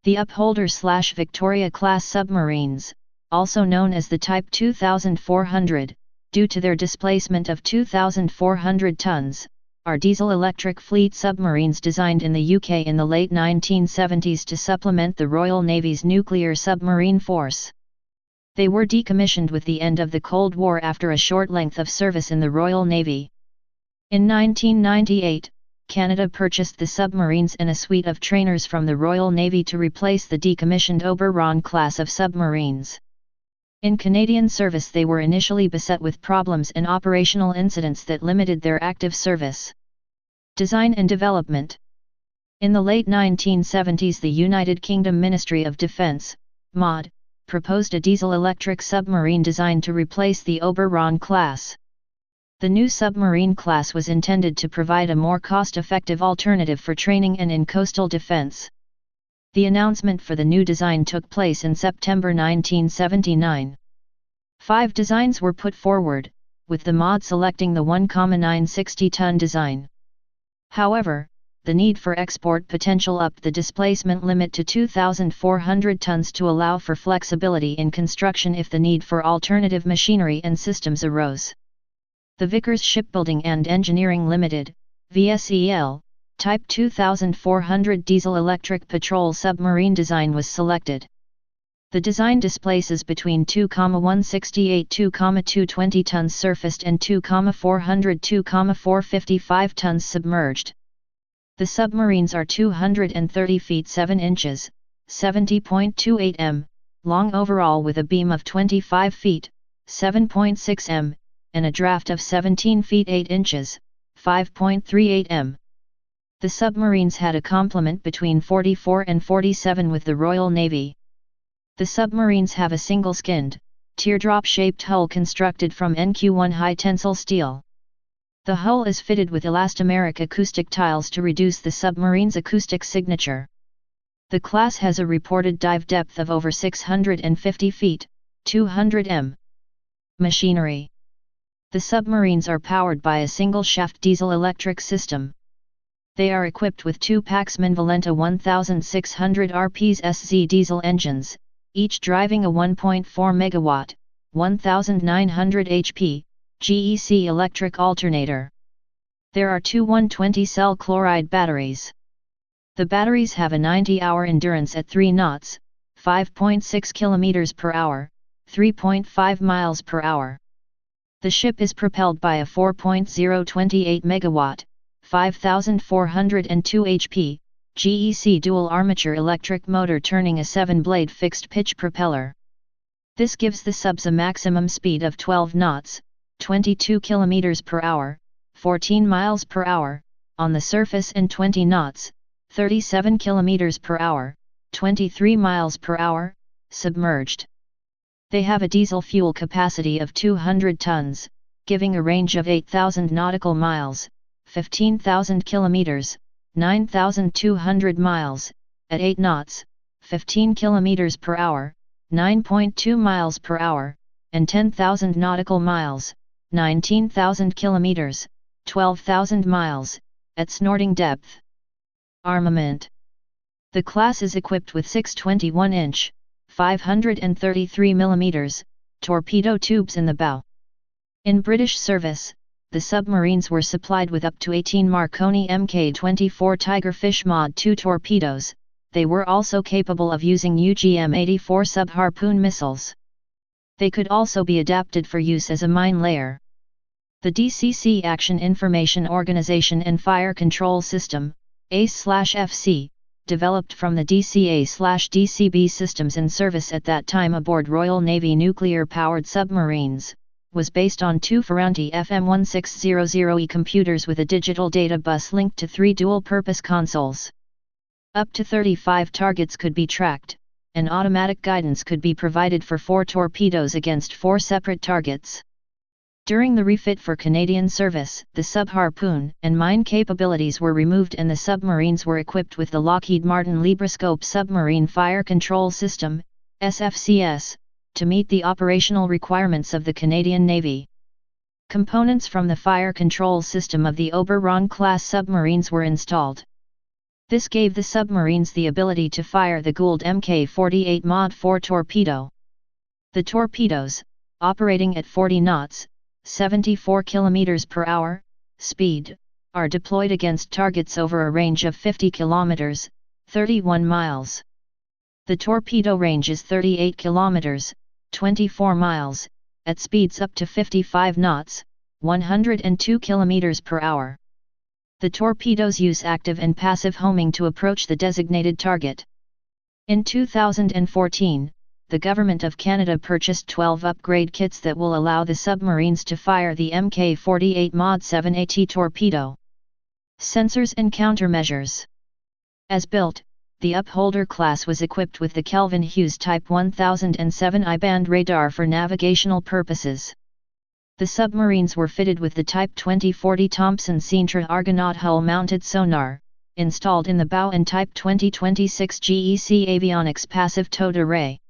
The Upholder/Victoria class submarines, also known as the Type 2400, due to their displacement of 2,400 tons, are diesel-electric fleet submarines designed in the UK in the late 1970s to supplement the Royal Navy's nuclear submarine force. They were decommissioned with the end of the Cold War after a short length of service in the Royal Navy. In 1998, Canada purchased the submarines and a suite of trainers from the Royal Navy to replace the decommissioned Oberon class of submarines. In Canadian service they were initially beset with problems and operational incidents that limited their active service. Design and development. In the late 1970s the United Kingdom Ministry of Defence, MOD, proposed a diesel-electric submarine designed to replace the Oberon class. The new submarine class was intended to provide a more cost-effective alternative for training and in coastal defense. The announcement for the new design took place in September 1979. 5 designs were put forward, with the MOD selecting the 1,960-ton design. However, the need for export potential upped the displacement limit to 2,400 tons to allow for flexibility in construction if the need for alternative machinery and systems arose. The Vickers Shipbuilding and Engineering Limited, VSEL, Type 2400 diesel-electric patrol submarine design was selected. The design displaces between 2,168 2,220 tons surfaced and 2,400 2,455 tons submerged. The submarines are 230 feet 7 inches, 70.28 m, long overall with a beam of 25 feet, 7.6 m, and a draft of 17 feet 8 inches, 5.38 m. The submarines had a complement between 44 and 47 with the Royal Navy. The submarines have a single-skinned, teardrop-shaped hull constructed from NQ1 high-tensile steel. The hull is fitted with elastomeric acoustic tiles to reduce the submarine's acoustic signature. The class has a reported dive depth of over 650 feet, 200 m. Machinery. The submarines are powered by a single-shaft diesel-electric system. They are equipped with 2 Paxman Valenta 1600 RPs SZ diesel engines, each driving a 1.4 MW, 1900 HP, GEC electric alternator. There are 2 120-cell chloride batteries. The batteries have a 90-hour endurance at 3 knots, 5.6 km per hour, 3.5 miles per hour. The ship is propelled by a 4.028 MW, 5402 HP, GEC dual-armature electric motor turning a 7-blade fixed-pitch propeller. This gives the subs a maximum speed of 12 knots, 22 km per hour, 14 miles per hour, on the surface and 20 knots, 37 km per hour, 23 miles per hour, submerged. They have a diesel fuel capacity of 200 tons, giving a range of 8,000 nautical miles, 15,000 kilometers, 9,200 miles, at 8 knots, 15 kilometers per hour, 9.2 miles per hour, and 10,000 nautical miles, 19,000 kilometers, 12,000 miles, at snorting depth. Armament. The class is equipped with 6 21-inch, 533 mm, torpedo tubes in the bow. In British service, the submarines were supplied with up to 18 Marconi Mk24 Tigerfish Mod 2 torpedoes. They were also capable of using UGM-84 sub-Harpoon missiles. They could also be adapted for use as a mine layer. The DCC Action Information Organization and Fire Control System, ACE/FC, developed from the DCA/DCB systems in service at that time aboard Royal Navy nuclear-powered submarines, was based on 2 Ferranti FM1600E computers with a digital data bus linked to 3 dual-purpose consoles. Up to 35 targets could be tracked, and automatic guidance could be provided for 4 torpedoes against 4 separate targets. During the refit for Canadian service, the sub-Harpoon and mine capabilities were removed and the submarines were equipped with the Lockheed Martin Librascope Submarine Fire Control System, SFCS, to meet the operational requirements of the Canadian Navy. Components from the fire control system of the Oberon-class submarines were installed. This gave the submarines the ability to fire the Gould Mk-48 Mod 4 torpedo. The torpedoes, operating at 40 knots, 74 km per hour, speed, are deployed against targets over a range of 50 km, 31 miles. The torpedo range is 38 km, 24 miles, at speeds up to 55 knots, 102 km per hour. The torpedoes use active and passive homing to approach the designated target. In 2014, the Government of Canada purchased 12 upgrade kits that will allow the submarines to fire the Mk-48 Mod 7 AT torpedo. Sensors and countermeasures. As built, the Upholder class was equipped with the Kelvin Hughes Type 1007 I-band radar for navigational purposes. The submarines were fitted with the Type 2040 Thomson-Sintra Argonaut hull-mounted sonar, installed in the bow, and Type 2026 GEC avionics passive towed array.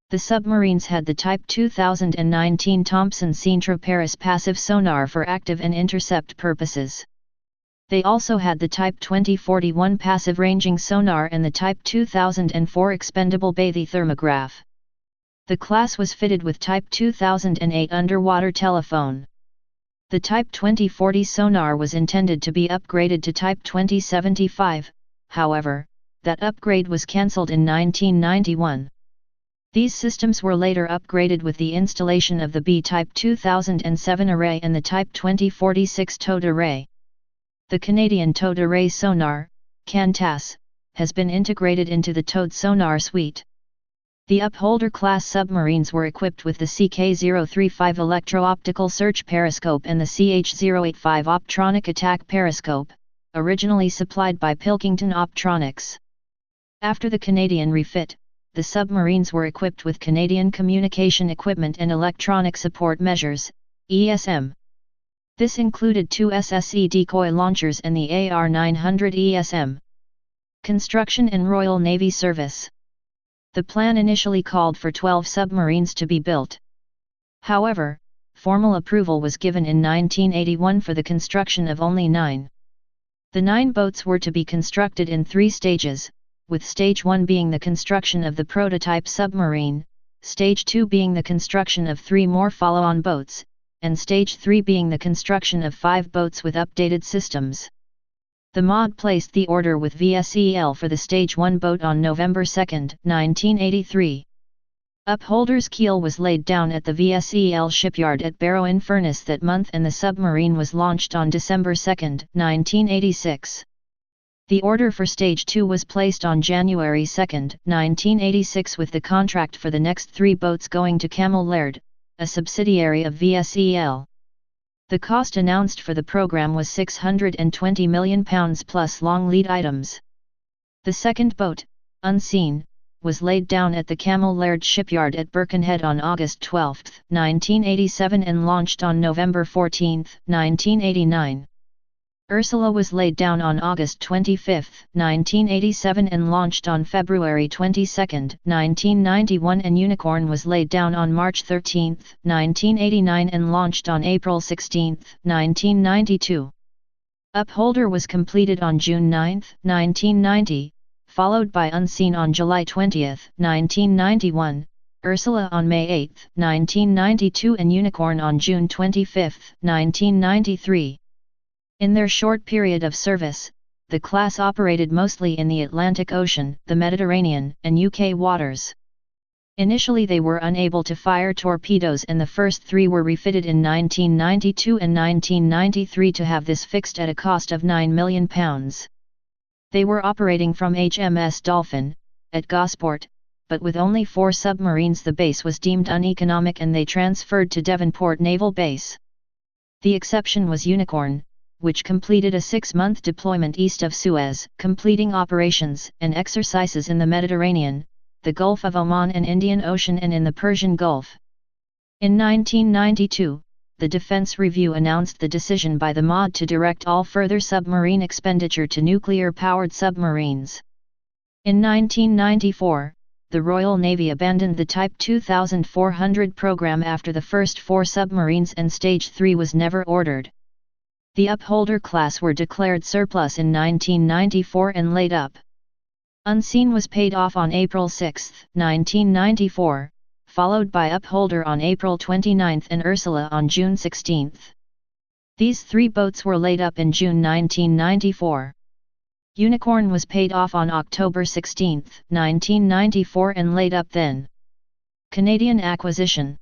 The submarines had the Type 2019 Thomson-Sintra Paris passive sonar for active and intercept purposes. They also had the Type 2041 passive ranging sonar and the Type 2004 expendable bathythermograph. The class was fitted with Type 2008 underwater telephone. The Type 2040 sonar was intended to be upgraded to Type 2075, however, that upgrade was cancelled in 1991. These systems were later upgraded with the installation of the B-Type 2007 array and the Type 2046 towed array. The Canadian Towed Array Sonar, CANTAS, has been integrated into the towed sonar suite. The Upholder class submarines were equipped with the CK-035 Electro-Optical Search Periscope and the CH-085 Optronic Attack Periscope, originally supplied by Pilkington Optronics. After the Canadian refit, the submarines were equipped with Canadian Communication Equipment and Electronic Support Measures, ESM. This included 2 SSE decoy launchers and the AR-900 ESM. Construction and Royal Navy service. The plan initially called for 12 submarines to be built. However, formal approval was given in 1981 for the construction of only 9. The 9 boats were to be constructed in 3 stages, with Stage 1 being the construction of the prototype submarine, Stage 2 being the construction of 3 more follow-on boats, and Stage 3 being the construction of 5 boats with updated systems. The MOD placed the order with VSEL for the Stage 1 boat on November 2, 1983. Upholder's keel was laid down at the VSEL shipyard at Barrow-in-Furness that month, and the submarine was launched on December 2, 1986. The order for Stage 2 was placed on January 2, 1986, with the contract for the next 3 boats going to Camel Laird, a subsidiary of VSEL. The cost announced for the program was £620 million plus long lead items. The second boat, Unseen, was laid down at the Camel Laird shipyard at Birkenhead on August 12, 1987 and launched on November 14, 1989. Ursula was laid down on August 25, 1987 and launched on February 22, 1991, and Unicorn was laid down on March 13, 1989 and launched on April 16, 1992. Upholder was completed on June 9, 1990, followed by Unseen on July 20, 1991, Ursula on May 8, 1992 and Unicorn on June 25, 1993. In their short period of service, the class operated mostly in the Atlantic Ocean, the Mediterranean, and UK waters. Initially they were unable to fire torpedoes, and the first 3 were refitted in 1992 and 1993 to have this fixed at a cost of £9 million. They were operating from HMS Dolphin, at Gosport, but with only 4 submarines the base was deemed uneconomic and they transferred to Devonport Naval Base. The exception was Unicorn, which completed a 6-month deployment east of Suez, completing operations and exercises in the Mediterranean, the Gulf of Oman and Indian Ocean, and in the Persian Gulf. In 1992, the Defense Review announced the decision by the MOD to direct all further submarine expenditure to nuclear-powered submarines. In 1994, the Royal Navy abandoned the Type 2400 program after the first 4 submarines, and Stage 3 was never ordered. The Upholder class were declared surplus in 1994 and laid up. Unseen was paid off on April 6, 1994, followed by Upholder on April 29 and Ursula on June 16. These three boats were laid up in June 1994. Unicorn was paid off on October 16, 1994 and laid up then. Canadian acquisition.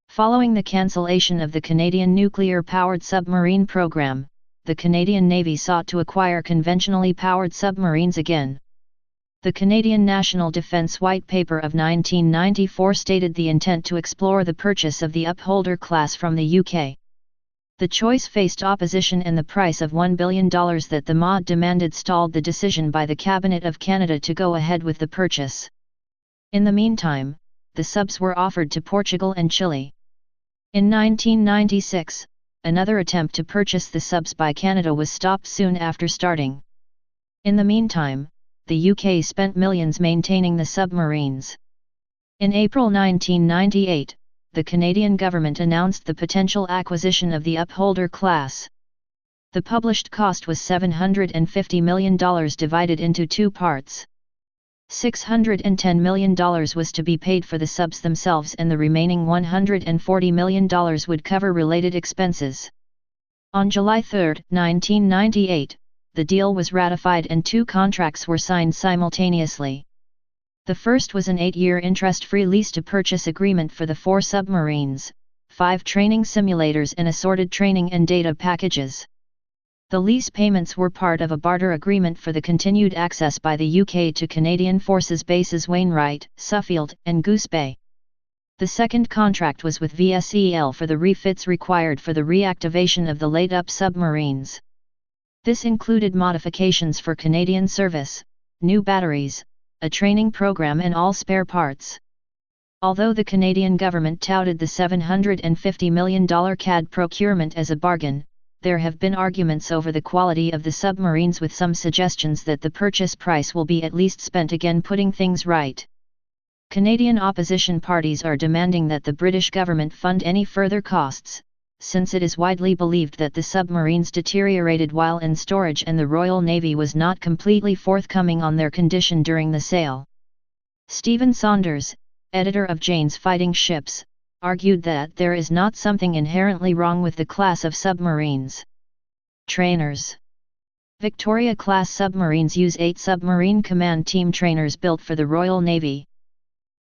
Following the cancellation of the Canadian nuclear-powered submarine program, the Canadian Navy sought to acquire conventionally powered submarines again. The Canadian National Defence White Paper of 1994 stated the intent to explore the purchase of the Upholder class from the UK. The choice faced opposition, and the price of $1 billion that the MOD demanded stalled the decision by the Cabinet of Canada to go ahead with the purchase. In the meantime, the subs were offered to Portugal and Chile. In 1996, another attempt to purchase the subs by Canada was stopped soon after starting. In the meantime, the UK spent millions maintaining the submarines. In April 1998, the Canadian government announced the potential acquisition of the Upholder class. The published cost was $750 million divided into two parts. $610 million was to be paid for the subs themselves, and the remaining $140 million would cover related expenses. On July 3, 1998, the deal was ratified and two contracts were signed simultaneously. The first was an 8-year interest-free lease-to-purchase agreement for the 4 submarines, 5 training simulators and assorted training and data packages. The lease payments were part of a barter agreement for the continued access by the UK to Canadian Forces bases Wainwright, Suffield, and Goose Bay. The second contract was with VSEL for the refits required for the reactivation of the laid-up submarines. This included modifications for Canadian service, new batteries, a training program and all spare parts. Although the Canadian government touted the $750 million CAD procurement as a bargain, there have been arguments over the quality of the submarines, with some suggestions that the purchase price will be at least spent again putting things right. Canadian opposition parties are demanding that the British government fund any further costs, since it is widely believed that the submarines deteriorated while in storage and the Royal Navy was not completely forthcoming on their condition during the sale. Stephen Saunders, editor of Jane's Fighting Ships, argued that there is not something inherently wrong with the class of submarines. Trainers. Victoria-class submarines use 8 submarine command team trainers built for the Royal Navy.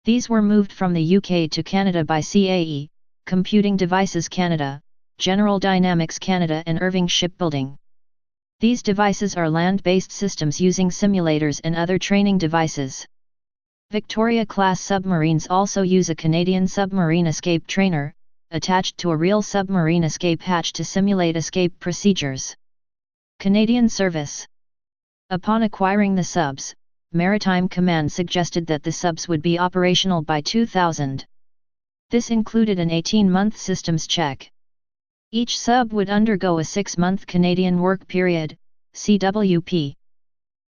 These were moved from the UK to Canada by CAE, Computing Devices Canada, General Dynamics Canada and Irving Shipbuilding. These devices are land-based systems using simulators and other training devices. Victoria-class submarines also use a Canadian submarine escape trainer, attached to a real submarine escape hatch to simulate escape procedures. Canadian service. Upon acquiring the subs, Maritime Command suggested that the subs would be operational by 2000. This included an 18-month systems check. Each sub would undergo a 6-month Canadian Work Period, CWP.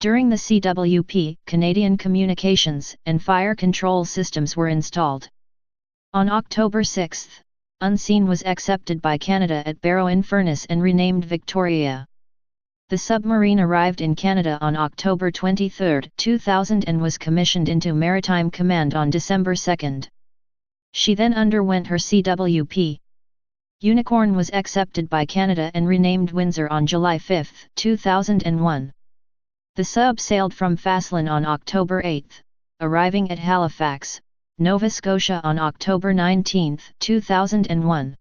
During the CWP, Canadian communications and fire control systems were installed. On October 6, Unseen was accepted by Canada at Barrow-in-Furness and renamed Victoria. The submarine arrived in Canada on October 23, 2000 and was commissioned into Maritime Command on December 2. She then underwent her CWP. Unicorn was accepted by Canada and renamed Windsor on July 5, 2001. The sub sailed from Faslane on October 8, arriving at Halifax, Nova Scotia on October 19, 2001.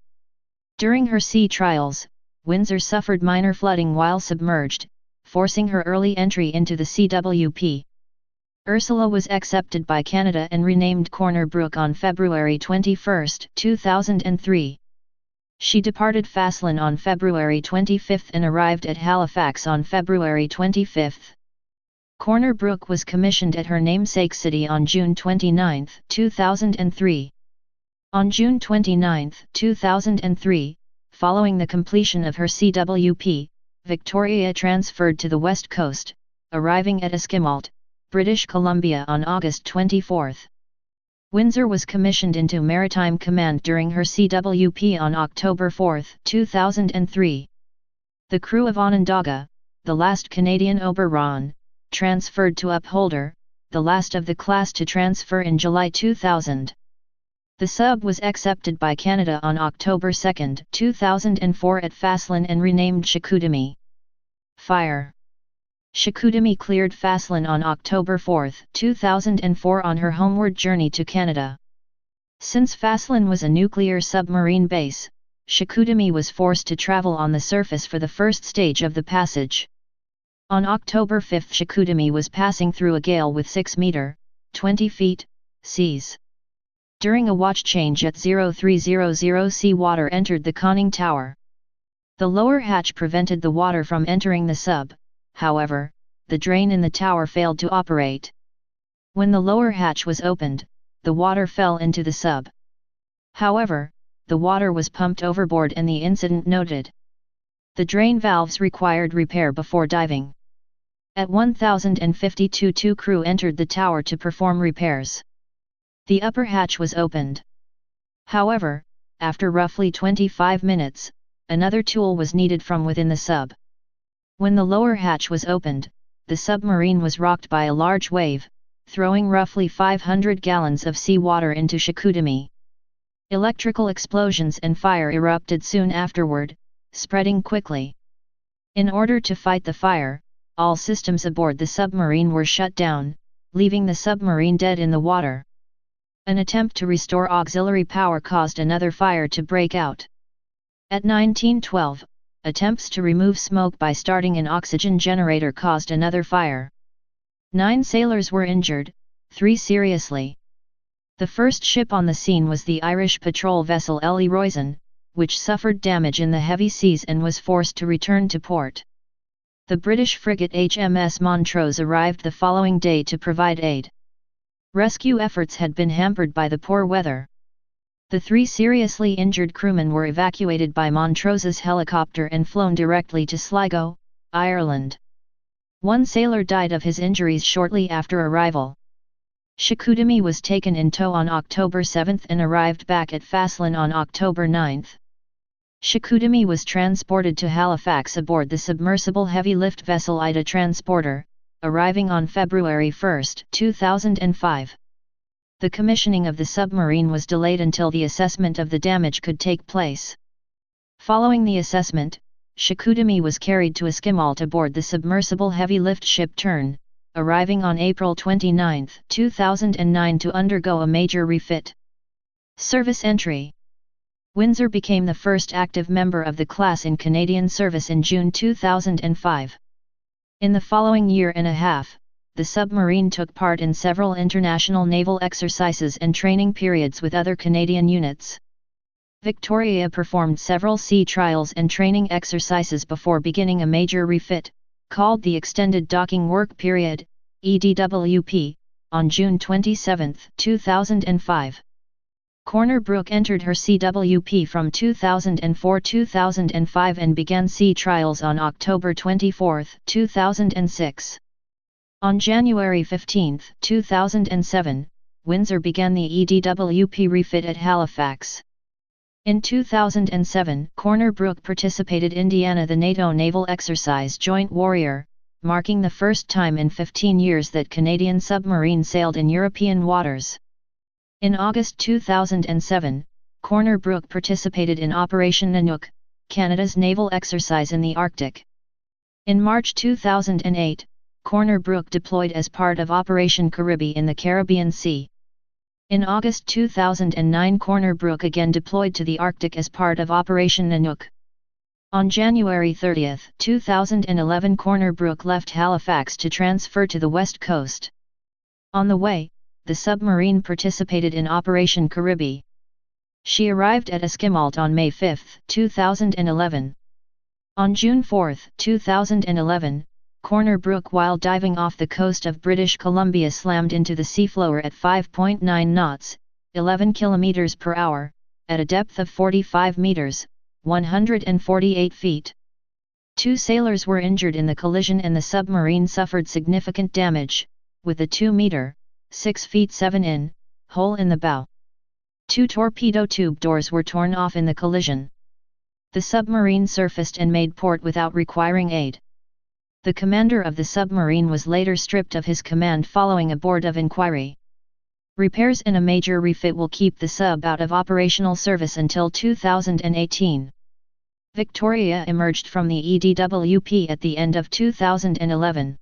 During her sea trials, Windsor suffered minor flooding while submerged, forcing her early entry into the CWP. Ursula was accepted by Canada and renamed Corner Brook on February 21, 2003. She departed Faslane on February 25 and arrived at Halifax on February 25. Corner Brook was commissioned at her namesake city on June 29, 2003. On June 29, 2003, following the completion of her CWP, Victoria transferred to the west coast, arriving at Esquimalt, British Columbia on August 24. Windsor was commissioned into Maritime Command during her CWP on October 4, 2003. The crew of Onondaga, the last Canadian Oberon, transferred to Upholder, the last of the class to transfer in July 2000. The sub was accepted by Canada on October 2, 2004 at Faslane and renamed Chicoutimi. Fire. Chicoutimi cleared Faslane on October 4, 2004 on her homeward journey to Canada. Since Faslane was a nuclear submarine base, Chicoutimi was forced to travel on the surface for the first stage of the passage. On October 5 Chicoutimi was passing through a gale with 6 meter, 20 feet, seas. During a watch change at 0300 sea water entered the conning tower. The lower hatch prevented the water from entering the sub, however, the drain in the tower failed to operate. When the lower hatch was opened, the water fell into the sub. However, the water was pumped overboard and the incident noted. The drain valves required repair before diving. At 1052 two crew entered the tower to perform repairs. The upper hatch was opened. However, after roughly 25 minutes, another tool was needed from within the sub. When the lower hatch was opened, the submarine was rocked by a large wave, throwing roughly 500 gallons of seawater into Chicoutimi. Electrical explosions and fire erupted soon afterward, spreading quickly. In order to fight the fire, all systems aboard the submarine were shut down, leaving the submarine dead in the water. An attempt to restore auxiliary power caused another fire to break out. At 1912, attempts to remove smoke by starting an oxygen generator caused another fire. 9 sailors were injured, 3 seriously. The first ship on the scene was the Irish patrol vessel Ellie Roisin, which suffered damage in the heavy seas and was forced to return to port. The British frigate HMS Montrose arrived the following day to provide aid. Rescue efforts had been hampered by the poor weather. The 3 seriously injured crewmen were evacuated by Montrose's helicopter and flown directly to Sligo, Ireland. 1 sailor died of his injuries shortly after arrival. Chicoutimi was taken in tow on October 7 and arrived back at Faslane on October 9. Chicoutimi was transported to Halifax aboard the submersible heavy lift vessel Ida Transporter, arriving on February 1, 2005. The commissioning of the submarine was delayed until the assessment of the damage could take place. Following the assessment, Chicoutimi was carried to Espanol aboard the submersible heavy lift ship Tern, arriving on April 29, 2009 to undergo a major refit. Service entry. Windsor became the first active member of the class in Canadian service in June 2005. In the following year and a half, the submarine took part in several international naval exercises and training periods with other Canadian units. Victoria performed several sea trials and training exercises before beginning a major refit, called the Extended Docking Work Period, EDWP, on June 27, 2005. Corner Brook entered her CWP from 2004-2005 and began sea trials on October 24, 2006. On January 15, 2007, Windsor began the EDWP refit at Halifax. In 2007, Corner Brook participated in Indiana the NATO naval exercise Joint Warrior, marking the first time in 15 years that Canadian submarine sailed in European waters. In August 2007, Corner Brook participated in Operation Nanook, Canada's naval exercise in the Arctic. In March 2008, Corner Brook deployed as part of Operation Caribbean in the Caribbean Sea. In August 2009 Corner Brook again deployed to the Arctic as part of Operation Nanook. On January 30, 2011 Corner Brook left Halifax to transfer to the West Coast. On the way, the submarine participated in Operation Caribbean. She arrived at Esquimalt on May 5, 2011. On June 4, 2011, Corner Brook while diving off the coast of British Columbia slammed into the seafloor at 5.9 knots, 11 km per hour, at a depth of 45 meters, 148 feet. 2 sailors were injured in the collision and the submarine suffered significant damage, with a 2-meter, 6 feet 7 in, hole in the bow. 2 torpedo tube doors were torn off in the collision. The submarine surfaced and made port without requiring aid. The commander of the submarine was later stripped of his command following a board of inquiry. Repairs and a major refit will keep the sub out of operational service until 2018. Victoria emerged from the EDWP at the end of 2011.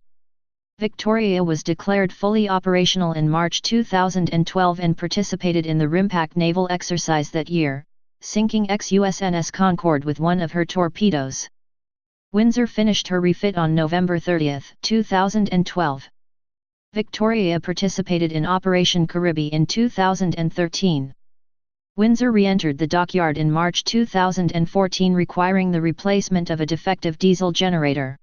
Victoria was declared fully operational in March 2012 and participated in the RIMPAC naval exercise that year, sinking ex-USNS Concord with one of her torpedoes. Windsor finished her refit on November 30, 2012. Victoria participated in Operation Caribbean in 2013. Windsor re-entered the dockyard in March 2014 requiring the replacement of a defective diesel generator.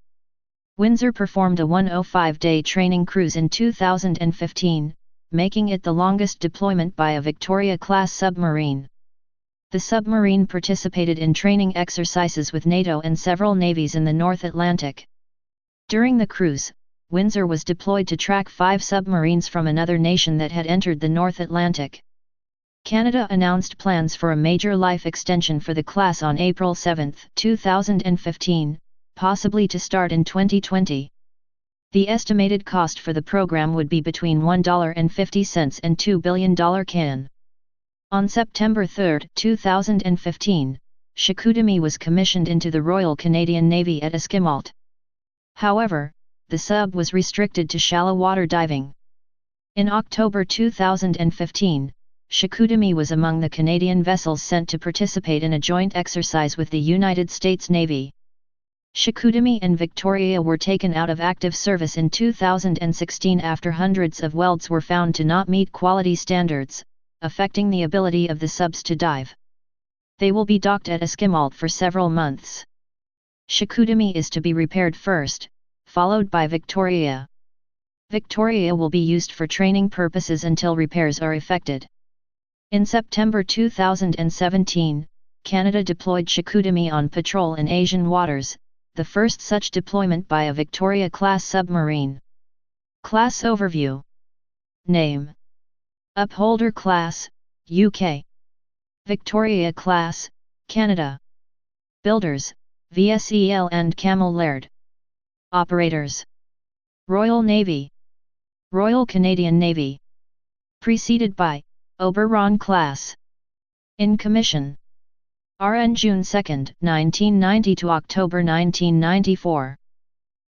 Windsor performed a 105-day training cruise in 2015, making it the longest deployment by a Victoria-class submarine. The submarine participated in training exercises with NATO and several navies in the North Atlantic. During the cruise, Windsor was deployed to track 5 submarines from another nation that had entered the North Atlantic. Canada announced plans for a major life extension for the class on April 7, 2015, possibly to start in 2020. The estimated cost for the program would be between $1.50 and $2 billion CAN. On September 3, 2015, Chicoutimi was commissioned into the Royal Canadian Navy at Esquimalt. However, the sub was restricted to shallow water diving. In October 2015, Chicoutimi was among the Canadian vessels sent to participate in a joint exercise with the United States Navy. Chicoutimi and Victoria were taken out of active service in 2016 after hundreds of welds were found to not meet quality standards, affecting the ability of the subs to dive. They will be docked at Esquimalt for several months. Chicoutimi is to be repaired first, followed by Victoria. Victoria will be used for training purposes until repairs are effected. In September 2017, Canada deployed Chicoutimi on patrol in Asian waters, the first such deployment by a Victoria-class submarine. Class overview. Name: Upholder class, UK. Victoria class, Canada. Builders: VSEL and Camel Laird. Operators: Royal Navy, Royal Canadian Navy. Preceded by Oberon class. In commission: RN June 2, 1990 to October 1994.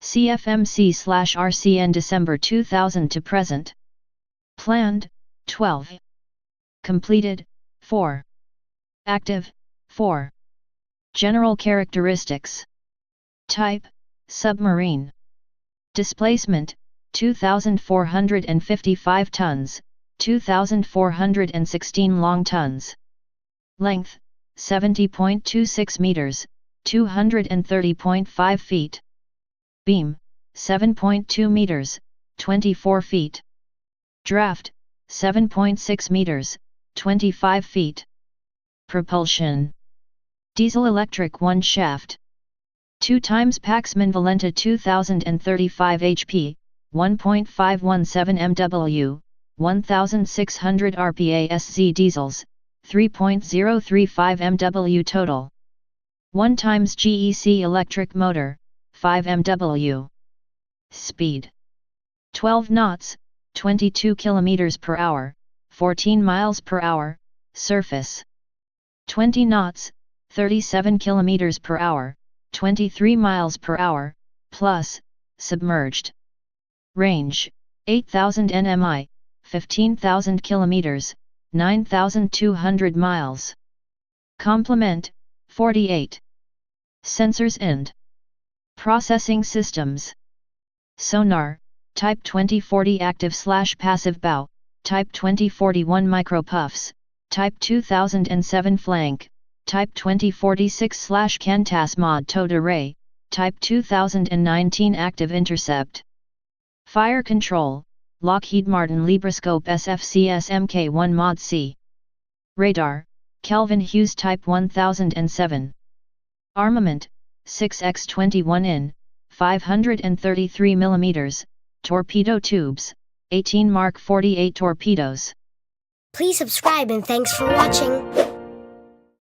CFMC/RCN December 2000 to present. Planned: 12. Completed: 4. Active: 4. General characteristics. Type: submarine. Displacement: 2,455 tons, 2,416 long tons. Length: 70.26 meters, 230.5 feet. Beam: 7.2 meters, 24 feet. Draft: 7.6 meters, 25 feet. Propulsion: diesel electric 1 shaft. 2 times Paxman Valenta 2035 HP, 1.517 MW, 1600 RPA SZ diesels, 3.035 MW total. 1 times GEC electric motor, 5 MW. Speed: 12 knots, 22 km per hour, 14 miles per hour, surface. 20 knots, 37 km per hour, 23 miles per hour, plus, submerged. Range: 8,000 nmi, 15,000 km, 9,200 miles. Complement: 48. Sensors and processing systems. Sonar: Type 2040 active/passive bow, Type 2041 micropuffs, Type 2007 flank, Type 2046/Cantas mod towed array, Type 2019 active intercept. Fire control: Lockheed Martin Librascope SFCS Mk1 mod C. Radar: Kelvin Hughes Type 1007. Armament: 6x21 in, 533 mm, torpedo tubes, 18 Mark 48 torpedoes. Please subscribe and thanks for watching.